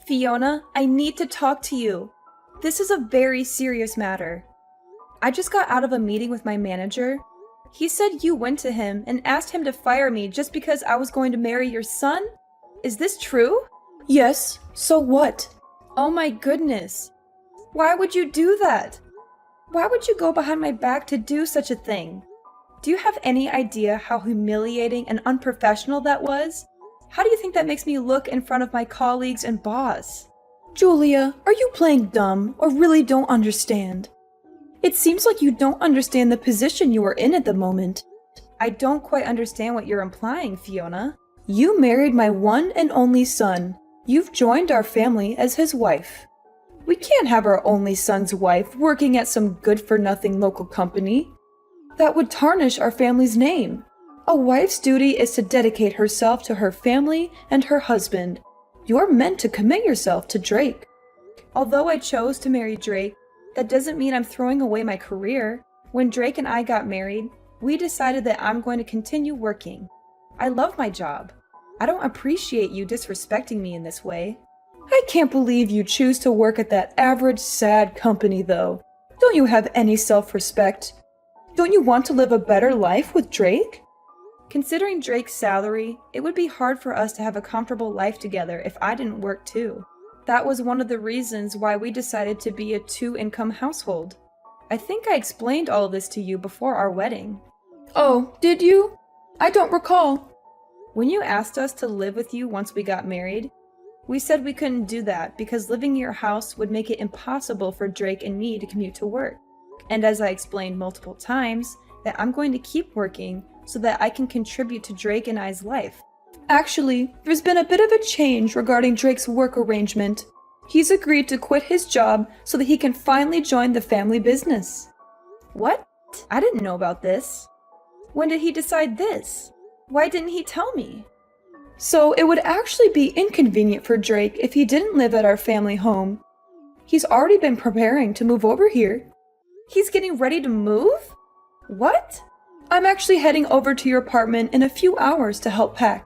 Fiona, I need to talk to you. This is a very serious matter. I just got out of a meeting with my manager. He said you went to him and asked him to fire me just because I was going to marry your son? Is this true? Yes, so what? Oh my goodness. Why would you do that? Why would you go behind my back to do such a thing? Do you have any idea how humiliating and unprofessional that was? How do you think that makes me look in front of my colleagues and boss? Julia, are you playing dumb or really don't understand? It seems like you don't understand the position you are in at the moment. I don't quite understand what you're implying, Fiona. You married my one and only son. You've joined our family as his wife. We can't have our only son's wife working at some good-for-nothing local company. That would tarnish our family's name. A wife's duty is to dedicate herself to her family and her husband. You're meant to commit yourself to Drake. Although I chose to marry Drake, that doesn't mean I'm throwing away my career. When Drake and I got married, we decided that I'm going to continue working. I love my job. I don't appreciate you disrespecting me in this way. I can't believe you choose to work at that average, sad company, though. Don't you have any self-respect? Don't you want to live a better life with Drake? Considering Drake's salary, it would be hard for us to have a comfortable life together if I didn't work too. That was one of the reasons why we decided to be a two-income household. I think I explained all of this to you before our wedding. Oh, did you? I don't recall. When you asked us to live with you once we got married, we said we couldn't do that because living in your house would make it impossible for Drake and me to commute to work. And as I explained multiple times, that I'm going to keep working so that I can contribute to Drake and I's life. Actually, there's been a bit of a change regarding Drake's work arrangement. He's agreed to quit his job so that he can finally join the family business. What? I didn't know about this. When did he decide this? Why didn't he tell me? So it would actually be inconvenient for Drake if he didn't live at our family home. He's already been preparing to move over here. He's getting ready to move? What? I'm actually heading over to your apartment in a few hours to help pack.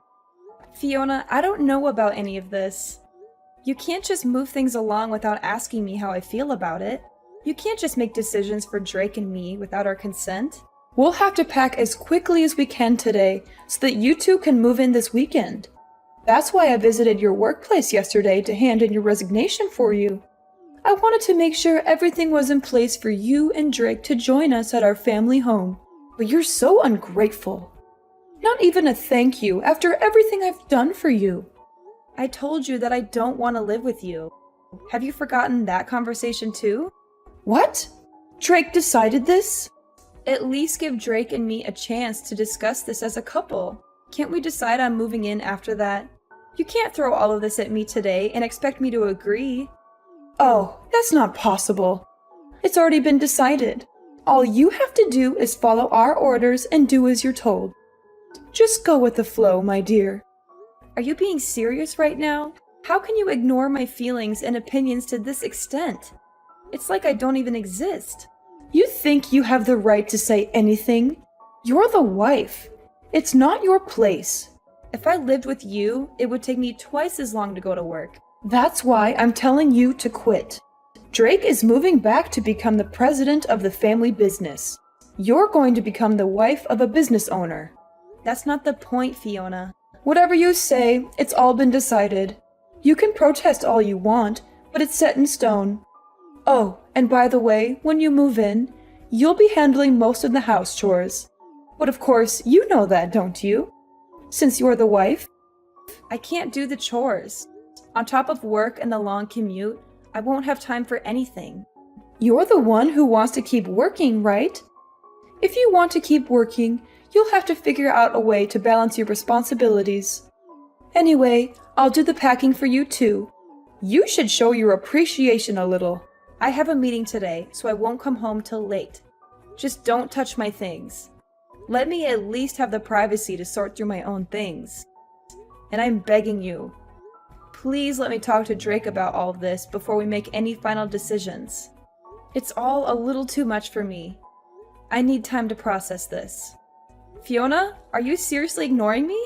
Fiona, I don't know about any of this. You can't just move things along without asking me how I feel about it. You can't just make decisions for Drake and me without our consent. We'll have to pack as quickly as we can today so that you two can move in this weekend. That's why I visited your workplace yesterday to hand in your resignation for you. I wanted to make sure everything was in place for you and Drake to join us at our family home. But you're so ungrateful. Not even a thank you after everything I've done for you. I told you that I don't want to live with you. Have you forgotten that conversation too? What? Drake decided this? At least give Drake and me a chance to discuss this as a couple. Can't we decide on moving in after that? You can't throw all of this at me today and expect me to agree. Oh, that's not possible. It's already been decided. All you have to do is follow our orders and do as you're told. Just go with the flow, my dear. Are you being serious right now? How can you ignore my feelings and opinions to this extent? It's like I don't even exist. You think you have the right to say anything? You're the wife. It's not your place. If I lived with you, it would take me twice as long to go to work. That's why I'm telling you to quit. Drake is moving back to become the president of the family business. You're going to become the wife of a business owner. That's not the point, Fiona. Whatever you say, it's all been decided. You can protest all you want, but it's set in stone. Oh, and by the way, when you move in, you'll be handling most of the house chores. But of course, you know that, don't you? Since you're the wife. I can't do the chores. On top of work and the long commute, I won't have time for anything. You're the one who wants to keep working, right? If you want to keep working, you'll have to figure out a way to balance your responsibilities. Anyway, I'll do the packing for you too. You should show your appreciation a little. I have a meeting today, so I won't come home till late. Just don't touch my things. Let me at least have the privacy to sort through my own things. And I'm begging you, please let me talk to Drake about all of this before we make any final decisions. It's all a little too much for me. I need time to process this. Fiona, are you seriously ignoring me?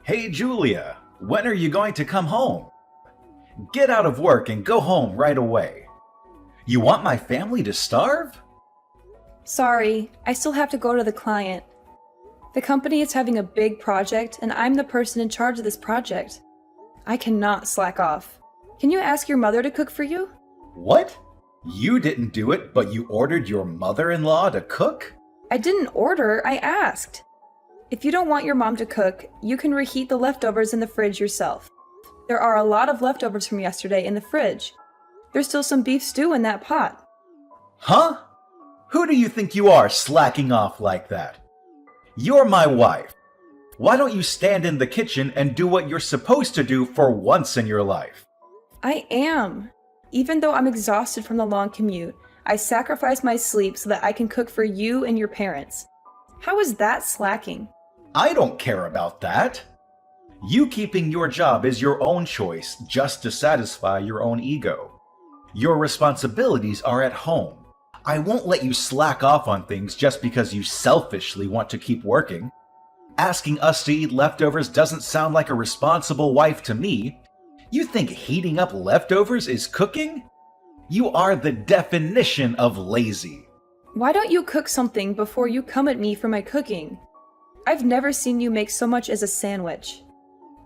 Hey Julia, when are you going to come home? Get out of work and go home right away. You want my family to starve? Sorry, I still have to go to the client. The company is having a big project, and I'm the person in charge of this project. I cannot slack off. Can you ask your mother to cook for you? What? You didn't do it, but you ordered your mother-in-law to cook? I didn't order, I asked. If you don't want your mom to cook, you can reheat the leftovers in the fridge yourself. There are a lot of leftovers from yesterday in the fridge. There's still some beef stew in that pot. Huh? Who do you think you are slacking off like that? You're my wife. Why don't you stand in the kitchen and do what you're supposed to do for once in your life? I am. Even though I'm exhausted from the long commute, I sacrifice my sleep so that I can cook for you and your parents. How is that slacking? I don't care about that. You keeping your job is your own choice just to satisfy your own ego. Your responsibilities are at home. I won't let you slack off on things just because you selfishly want to keep working. Asking us to eat leftovers doesn't sound like a responsible wife to me. You think heating up leftovers is cooking? You are the definition of lazy. Why don't you cook something before you come at me for my cooking? I've never seen you make so much as a sandwich.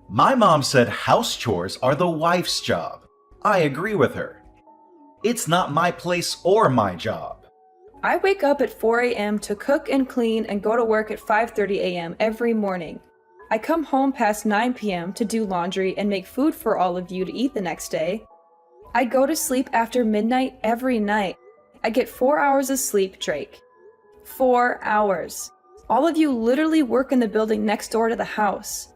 My mom said house chores are the wife's job. I agree with her. It's not my place or my job. I wake up at 4 a.m. to cook and clean and go to work at 5:30 a.m. every morning. I come home past 9 p.m. to do laundry and make food for all of you to eat the next day. I go to sleep after midnight every night. I get 4 hours of sleep, Drake. 4 hours. All of you literally work in the building next door to the house.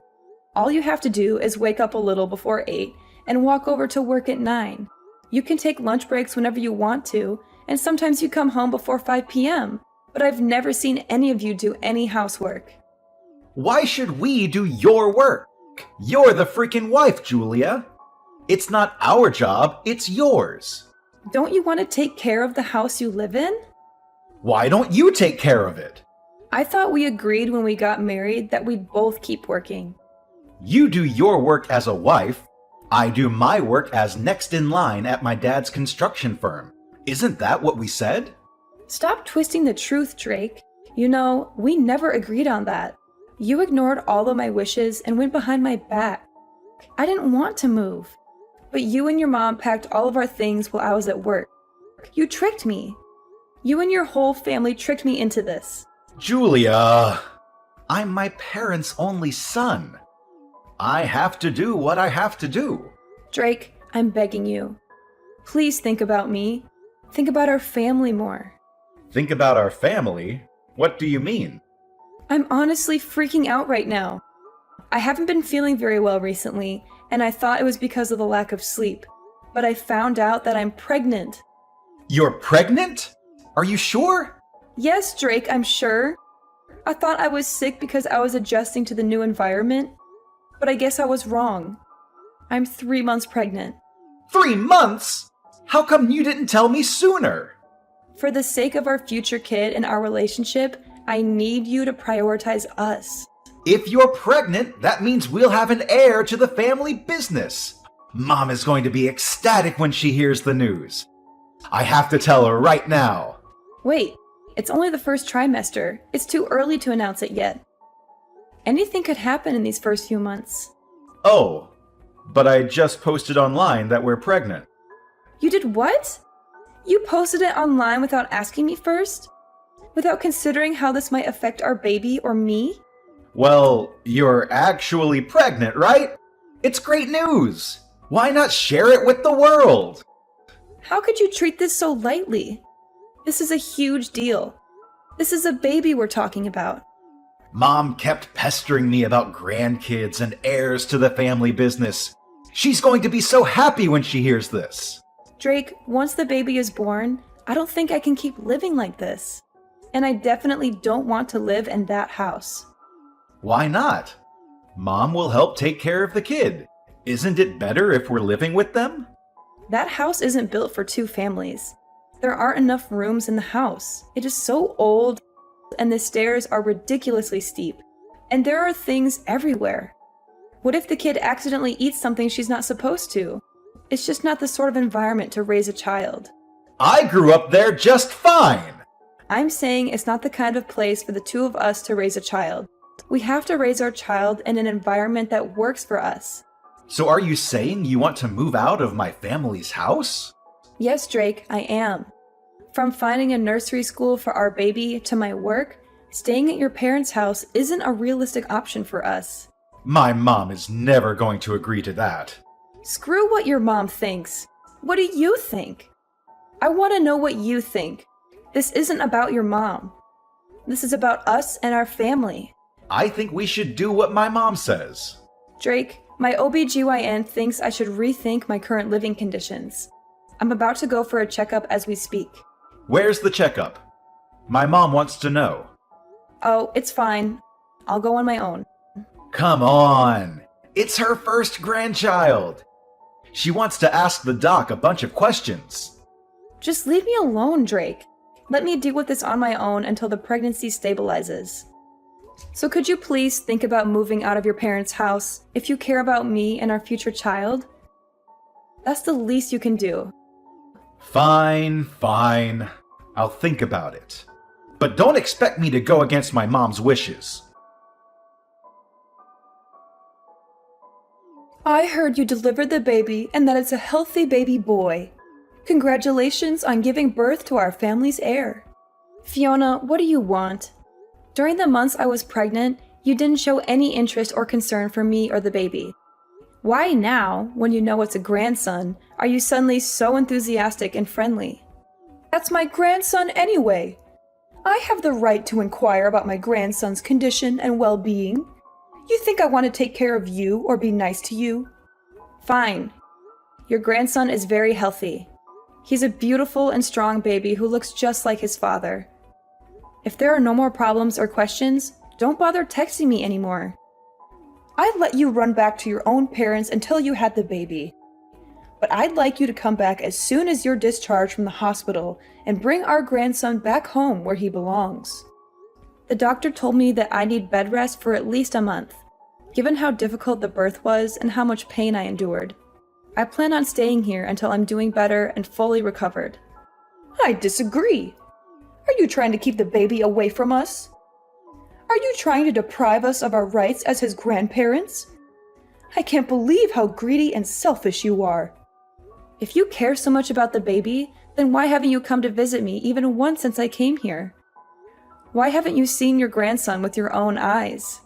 All you have to do is wake up a little before 8 and walk over to work at 9. You can take lunch breaks whenever you want to, and sometimes you come home before 5 p.m., but I've never seen any of you do any housework. Why should we do your work? You're the freaking wife, Julia. It's not our job, it's yours. Don't you want to take care of the house you live in? Why don't you take care of it? I thought we agreed when we got married that we'd both keep working. You do your work as a wife. I do my work as next in line at my dad's construction firm. Isn't that what we said? Stop twisting the truth, Drake. You know, we never agreed on that. You ignored all of my wishes and went behind my back. I didn't want to move. But you and your mom packed all of our things while I was at work. You tricked me. You and your whole family tricked me into this. Julia, I'm my parents' only son. I have to do what I have to do. Drake, I'm begging you. Please think about me. Think about our family more. Think about our family? What do you mean? I'm honestly freaking out right now. I haven't been feeling very well recently, and I thought it was because of the lack of sleep. But I found out that I'm pregnant. You're pregnant? Are you sure? Yes, Drake, I'm sure. I thought I was sick because I was adjusting to the new environment, but I guess I was wrong. I'm 3 months pregnant. 3 months? How come you didn't tell me sooner? For the sake of our future kid and our relationship, I need you to prioritize us. If you're pregnant, that means we'll have an heir to the family business. Mom is going to be ecstatic when she hears the news. I have to tell her right now. Wait, it's only the first trimester. It's too early to announce it yet. Anything could happen in these first few months. Oh, but I just posted online that we're pregnant. You did what? You posted it online without asking me first? Without considering how this might affect our baby or me? Well, you're actually pregnant, right? It's great news. Why not share it with the world? How could you treat this so lightly? This is a huge deal. This is a baby we're talking about. Mom kept pestering me about grandkids and heirs to the family business. She's going to be so happy when she hears this. Drake, once the baby is born, I don't think I can keep living like this. And I definitely don't want to live in that house. Why not? Mom will help take care of the kid. Isn't it better if we're living with them? That house isn't built for 2 families. There aren't enough rooms in the house. It is so old, and the stairs are ridiculously steep. And there are things everywhere. What if the kid accidentally eats something she's not supposed to? It's just not the sort of environment to raise a child. I grew up there just fine! I'm saying it's not the kind of place for the two of us to raise a child. We have to raise our child in an environment that works for us. So are you saying you want to move out of my family's house? Yes, Drake, I am. From finding a nursery school for our baby to my work, staying at your parents' house isn't a realistic option for us. My mom is never going to agree to that. Screw what your mom thinks. What do you think? I want to know what you think. This isn't about your mom. This is about us and our family. I think we should do what my mom says. Drake, my OBGYN thinks I should rethink my current living conditions. I'm about to go for a checkup as we speak. Where's the checkup? My mom wants to know. Oh, it's fine. I'll go on my own. Come on! It's her first grandchild! She wants to ask the doc a bunch of questions. Just leave me alone, Drake. Let me deal with this on my own until the pregnancy stabilizes. So could you please think about moving out of your parents' house if you care about me and our future child? That's the least you can do. Fine. I'll think about it. But don't expect me to go against my mom's wishes. I heard you delivered the baby and that it's a healthy baby boy. Congratulations on giving birth to our family's heir. Fiona, what do you want? During the months I was pregnant, you didn't show any interest or concern for me or the baby. Why now, when you know it's a grandson, are you suddenly so enthusiastic and friendly? That's my grandson anyway. I have the right to inquire about my grandson's condition and well-being. You think I want to take care of you or be nice to you? Fine. Your grandson is very healthy. He's a beautiful and strong baby who looks just like his father. If there are no more problems or questions, don't bother texting me anymore. I let you run back to your own parents until you had the baby. But I'd like you to come back as soon as you're discharged from the hospital and bring our grandson back home where he belongs. The doctor told me that I need bed rest for at least a month, given how difficult the birth was and how much pain I endured. I plan on staying here until I'm doing better and fully recovered. I disagree. Are you trying to keep the baby away from us? Are you trying to deprive us of our rights as his grandparents? I can't believe how greedy and selfish you are. If you care so much about the baby, then why haven't you come to visit me even once since I came here? Why haven't you seen your grandson with your own eyes?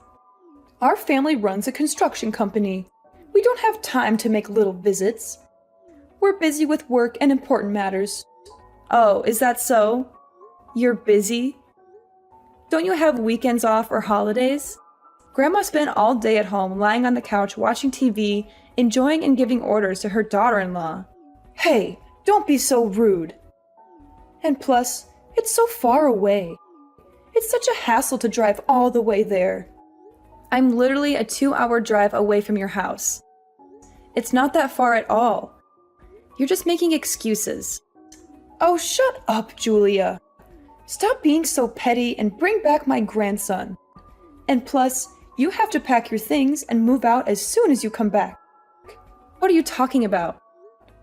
Our family runs a construction company. We don't have time to make little visits. We're busy with work and important matters. Oh, is that so? You're busy? Don't you have weekends off or holidays? Grandma spent all day at home lying on the couch watching TV, enjoying and giving orders to her daughter-in-law. Hey, don't be so rude. And plus, it's so far away. It's such a hassle to drive all the way there. I'm literally a 2-hour drive away from your house. It's not that far at all. You're just making excuses. Oh, shut up, Julia. Stop being so petty and bring back my grandson. And plus, you have to pack your things and move out as soon as you come back. What are you talking about?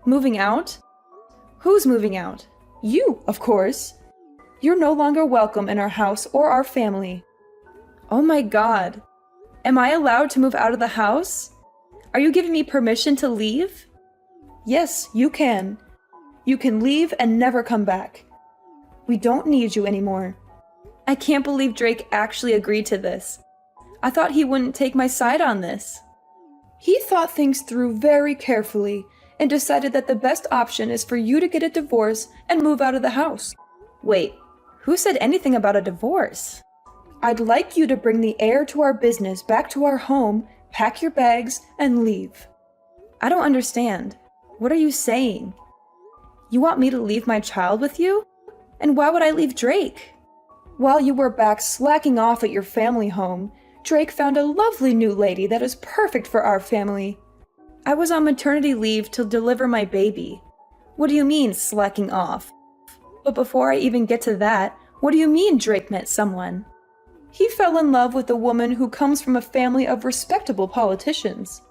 Moving out? Who's moving out? You, of course. You're no longer welcome in our house or our family. Oh my God. Am I allowed to move out of the house? Are you giving me permission to leave? Yes, you can. You can leave and never come back. We don't need you anymore. I can't believe Drake actually agreed to this. I thought he wouldn't take my side on this. He thought things through very carefully and decided that the best option is for you to get a divorce and move out of the house. Wait, who said anything about a divorce? I'd like you to bring the heir to our business back to our home, pack your bags, and leave. I don't understand. What are you saying? You want me to leave my child with you? And why would I leave Drake? While you were back slacking off at your family home, Drake found a lovely new lady that is perfect for our family. I was on maternity leave to deliver my baby. What do you mean, slacking off? But before I even get to that, what do you mean Drake met someone? He fell in love with a woman who comes from a family of respectable politicians.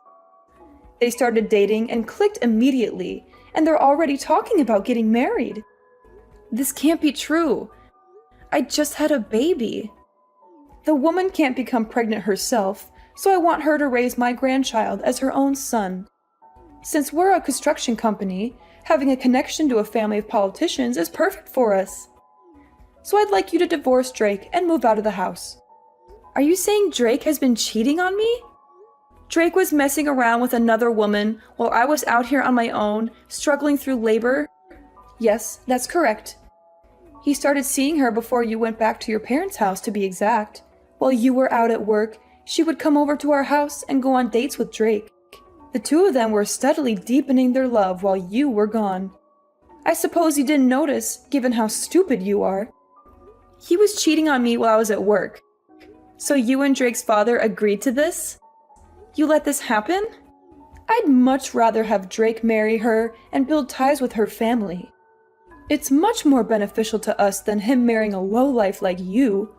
They started dating and clicked immediately, and they're already talking about getting married. This can't be true. I just had a baby. The woman can't become pregnant herself, so I want her to raise my grandchild as her own son. Since we're a construction company, having a connection to a family of politicians is perfect for us. So I'd like you to divorce Drake and move out of the house. Are you saying Drake has been cheating on me? Drake was messing around with another woman while I was out here on my own, struggling through labor? Yes, that's correct. He started seeing her before you went back to your parents' house, to be exact. While you were out at work, she would come over to our house and go on dates with Drake. The two of them were steadily deepening their love while you were gone. I suppose you didn't notice, given how stupid you are. He was cheating on me while I was at work. So you and Drake's father agreed to this? You let this happen? I'd much rather have Drake marry her and build ties with her family. It's much more beneficial to us than him marrying a lowlife like you.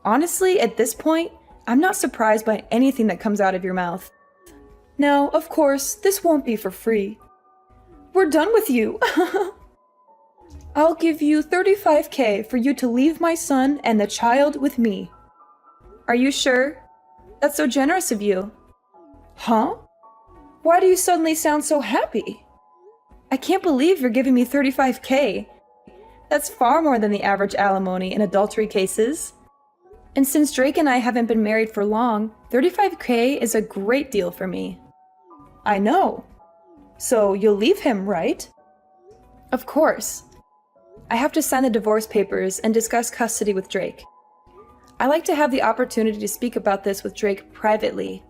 Honestly, at this point, I'm not surprised by anything that comes out of your mouth. Now, of course, this won't be for free. We're done with you. I'll give you $35,000 for you to leave my son and the child with me. Are you sure? That's so generous of you. Huh? Why do you suddenly sound so happy? I can't believe you're giving me $35,000. That's far more than the average alimony in adultery cases. And since Drake and I haven't been married for long, $35,000 is a great deal for me. I know. So you'll leave him, right? Of course. I have to sign the divorce papers and discuss custody with Drake. I like to have the opportunity to speak about this with Drake privately.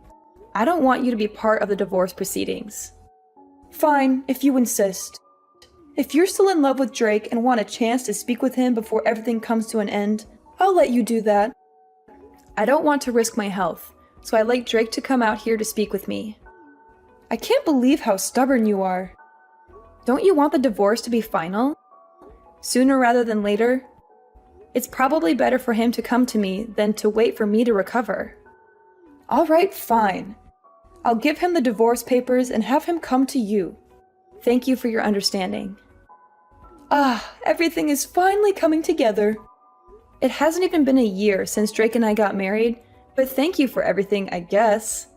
I don't want you to be part of the divorce proceedings. Fine, if you insist. If you're still in love with Drake and want a chance to speak with him before everything comes to an end, I'll let you do that. I don't want to risk my health, so I'd like Drake to come out here to speak with me. I can't believe how stubborn you are. Don't you want the divorce to be final? Sooner rather than later? It's probably better for him to come to me than to wait for me to recover. All right, fine. I'll give him the divorce papers and have him come to you. Thank you for your understanding. Ah, everything is finally coming together. It hasn't even been a year since Drake and I got married, but thank you for everything, I guess.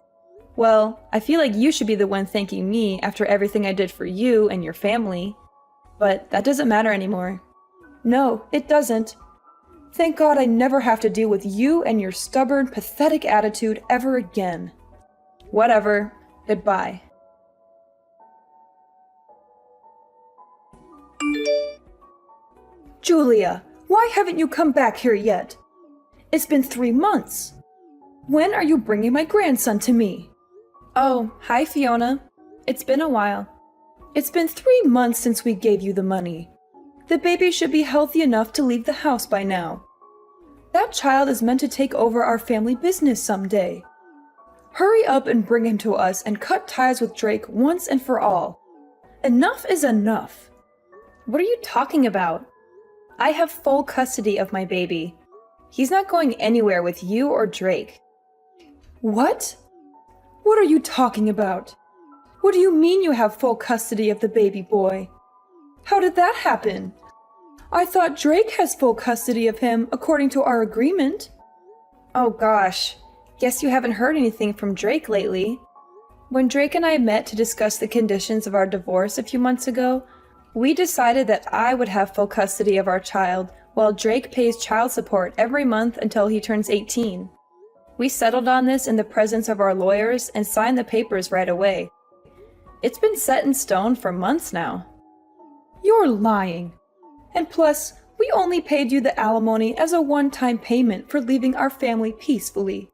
Well, I feel like you should be the one thanking me after everything I did for you and your family. But that doesn't matter anymore. No, it doesn't. Thank God I never have to deal with you and your stubborn, pathetic attitude ever again. Whatever. Goodbye. Julia, why haven't you come back here yet? It's been 3 months. When are you bringing my grandson to me? Oh, hi Fiona. It's been a while. It's been 3 months since we gave you the money. The baby should be healthy enough to leave the house by now. That child is meant to take over our family business someday. Hurry up and bring him to us and cut ties with Drake once and for all. Enough is enough. What are you talking about? I have full custody of my baby. He's not going anywhere with you or Drake. What? What are you talking about? What do you mean you have full custody of the baby boy? How did that happen? I thought Drake has full custody of him according to our agreement. Oh gosh, guess you haven't heard anything from Drake lately. When Drake and I met to discuss the conditions of our divorce a few months ago, we decided that I would have full custody of our child while Drake pays child support every month until he turns 18. We settled on this in the presence of our lawyers and signed the papers right away. It's been set in stone for months now. You're lying. And plus, we only paid you the alimony as a one-time payment for leaving our family peacefully.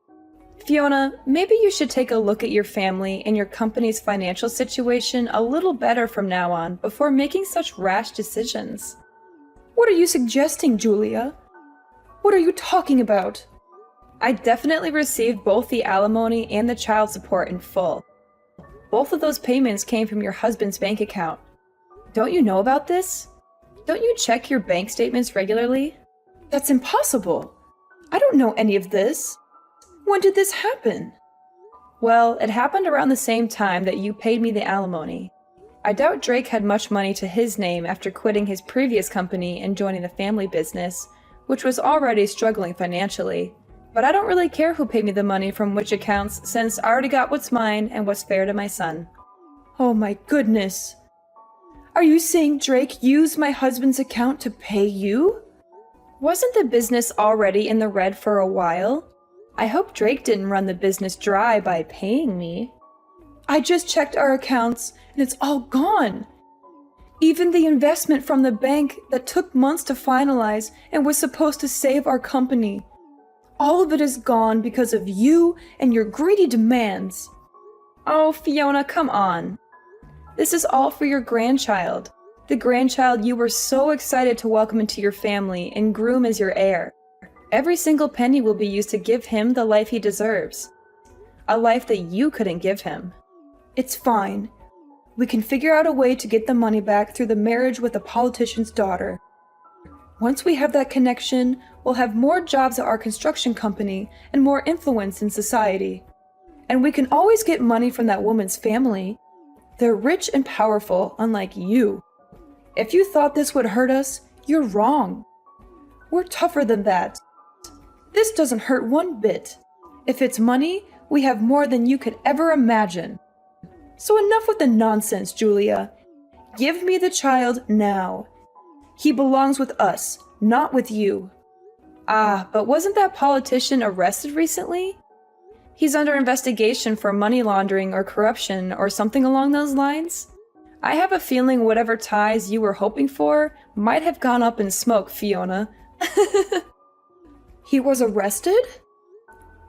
Fiona, maybe you should take a look at your family and your company's financial situation a little better from now on before making such rash decisions. What are you suggesting, Julia? What are you talking about? I definitely received both the alimony and the child support in full. Both of those payments came from your husband's bank account. Don't you know about this? Don't you check your bank statements regularly? That's impossible. I don't know any of this. When did this happen? Well, it happened around the same time that you paid me the alimony. I doubt Drake had much money to his name after quitting his previous company and joining the family business, which was already struggling financially. But I don't really care who paid me the money from which accounts, since I already got what's mine and what's fair to my son. Oh my goodness. Are you saying Drake used my husband's account to pay you? Wasn't the business already in the red for a while? I hope Drake didn't run the business dry by paying me. I just checked our accounts and it's all gone. Even the investment from the bank that took months to finalize and was supposed to save our company. All of it is gone because of you and your greedy demands. Oh, Fiona, come on. This is all for your grandchild. The grandchild you were so excited to welcome into your family and groom as your heir. Every single penny will be used to give him the life he deserves. A life that you couldn't give him. It's fine. We can figure out a way to get the money back through the marriage with a politician's daughter. Once we have that connection, we'll have more jobs at our construction company and more influence in society. And we can always get money from that woman's family. They're rich and powerful, unlike you. If you thought this would hurt us, you're wrong. We're tougher than that. This doesn't hurt one bit. If it's money, we have more than you could ever imagine. So enough with the nonsense, Julia. Give me the child now. He belongs with us, not with you. Ah, but wasn't that politician arrested recently? He's under investigation for money laundering or corruption or something along those lines. I have a feeling whatever ties you were hoping for might have gone up in smoke, Fiona. He was arrested?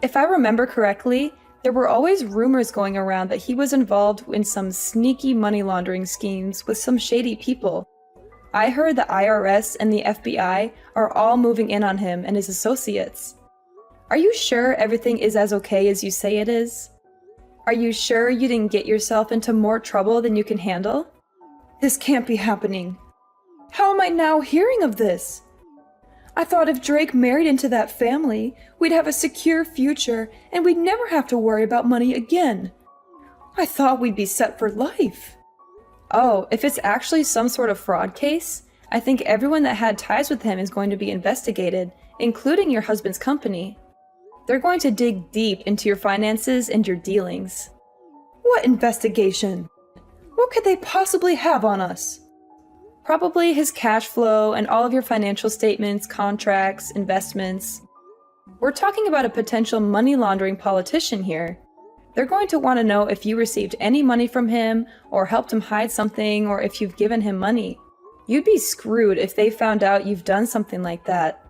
If I remember correctly, there were always rumors going around that he was involved in some sneaky money laundering schemes with some shady people. I heard the IRS and the FBI are all moving in on him and his associates. Are you sure everything is as okay as you say it is? Are you sure you didn't get yourself into more trouble than you can handle? This can't be happening. How am I now hearing of this? I thought if Drake married into that family, we'd have a secure future and we'd never have to worry about money again. I thought we'd be set for life. Oh, if it's actually some sort of fraud case, I think everyone that had ties with him is going to be investigated, including your husband's company. They're going to dig deep into your finances and your dealings. What investigation? What could they possibly have on us? Probably his cash flow and all of your financial statements, contracts, investments. We're talking about a potential money laundering politician here. They're going to want to know if you received any money from him, or helped him hide something, or if you've given him money. You'd be screwed if they found out you've done something like that.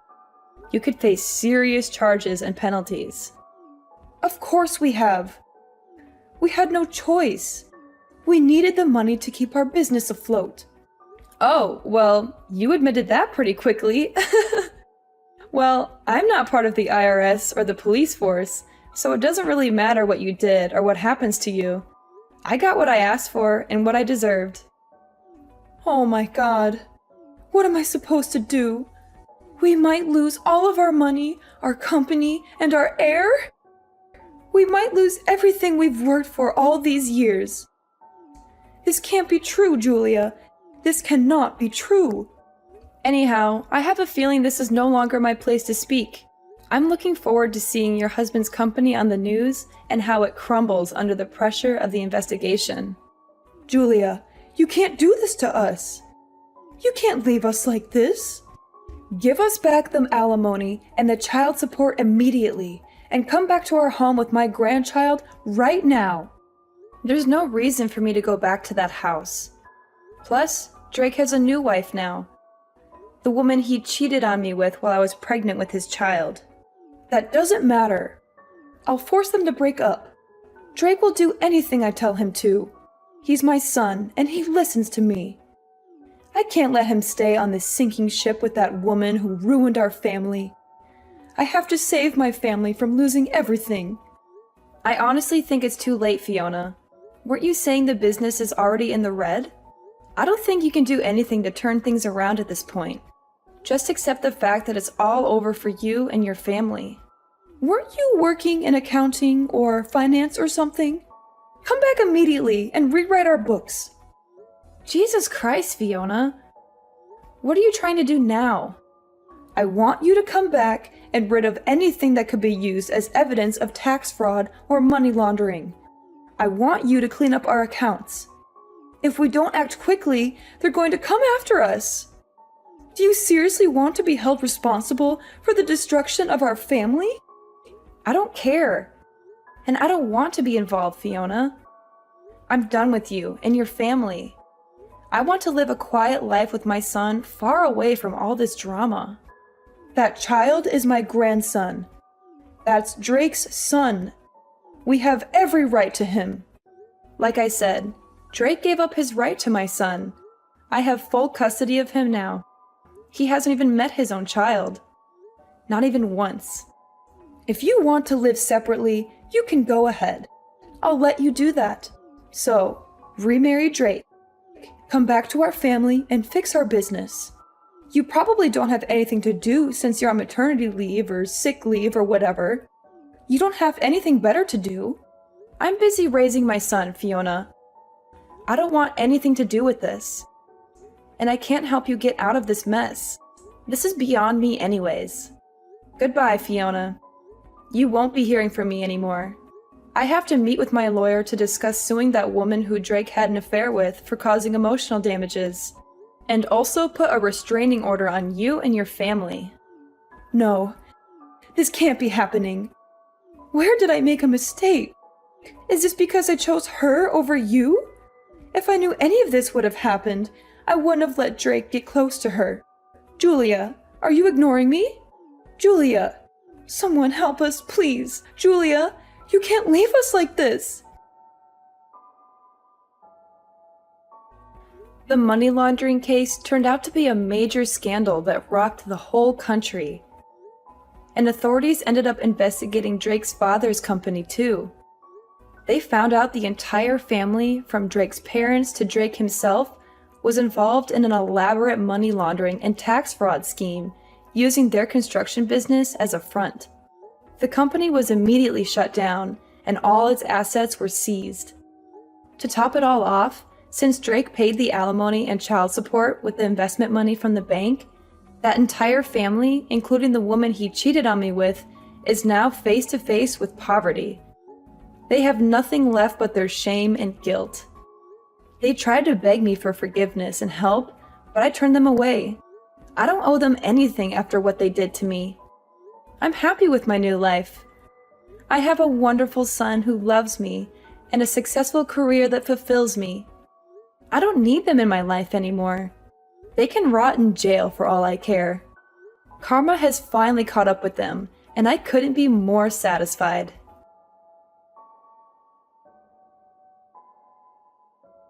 You could face serious charges and penalties. Of course we have. We had no choice. We needed the money to keep our business afloat. Oh, well, you admitted that pretty quickly. Well, I'm not part of the IRS or the police force, so it doesn't really matter what you did or what happens to you. I got what I asked for and what I deserved. Oh my God. What am I supposed to do? We might lose all of our money, our company, and our heir? We might lose everything we've worked for all these years. This can't be true, Julia. This cannot be true. Anyhow, I have a feeling this is no longer my place to speak. I'm looking forward to seeing your husband's company on the news and how it crumbles under the pressure of the investigation. Julia, you can't do this to us. You can't leave us like this. Give us back the alimony and the child support immediately, and come back to our home with my grandchild right now. There's no reason for me to go back to that house. Plus, Drake has a new wife now. The woman he cheated on me with while I was pregnant with his child. That doesn't matter. I'll force them to break up. Drake will do anything I tell him to. He's my son, and he listens to me. I can't let him stay on this sinking ship with that woman who ruined our family. I have to save my family from losing everything. I honestly think it's too late, Fiona. Weren't you saying the business is already in the red? I don't think you can do anything to turn things around at this point. Just accept the fact that it's all over for you and your family. Weren't you working in accounting or finance or something? Come back immediately and rewrite our books. Jesus Christ, Fiona. What are you trying to do now? I want you to come back and rid of anything that could be used as evidence of tax fraud or money laundering. I want you to clean up our accounts. If we don't act quickly, they're going to come after us. Do you seriously want to be held responsible for the destruction of our family? I don't care. And I don't want to be involved, Fiona. I'm done with you and your family. I want to live a quiet life with my son far away from all this drama. That child is my grandson. That's Drake's son. We have every right to him. Like I said, Drake gave up his right to my son. I have full custody of him now. He hasn't even met his own child. Not even once. If you want to live separately, you can go ahead. I'll let you do that. So, remarry Drake. Come back to our family and fix our business. You probably don't have anything to do since you're on maternity leave or sick leave or whatever. You don't have anything better to do. I'm busy raising my son, Fiona. I don't want anything to do with this. And I can't help you get out of this mess. This is beyond me anyways. Goodbye, Fiona. You won't be hearing from me anymore. I have to meet with my lawyer to discuss suing that woman who Drake had an affair with for causing emotional damages, and also put a restraining order on you and your family. No, this can't be happening. Where did I make a mistake? Is this because I chose her over you? If I knew any of this would have happened, I wouldn't have let Drake get close to her. Julia, are you ignoring me? Julia, someone help us, please. Julia, you can't leave us like this. The money laundering case turned out to be a major scandal that rocked the whole country. And authorities ended up investigating Drake's father's company too. They found out the entire family, from Drake's parents to Drake himself, was involved in an elaborate money laundering and tax fraud scheme, using their construction business as a front. The company was immediately shut down, and all its assets were seized. To top it all off, since Drake paid the alimony and child support with the investment money from the bank, that entire family, including the woman he cheated on me with, is now face to face with poverty. They have nothing left but their shame and guilt. They tried to beg me for forgiveness and help, but I turned them away. I don't owe them anything after what they did to me. I'm happy with my new life. I have a wonderful son who loves me and a successful career that fulfills me. I don't need them in my life anymore. They can rot in jail for all I care. Karma has finally caught up with them, and I couldn't be more satisfied.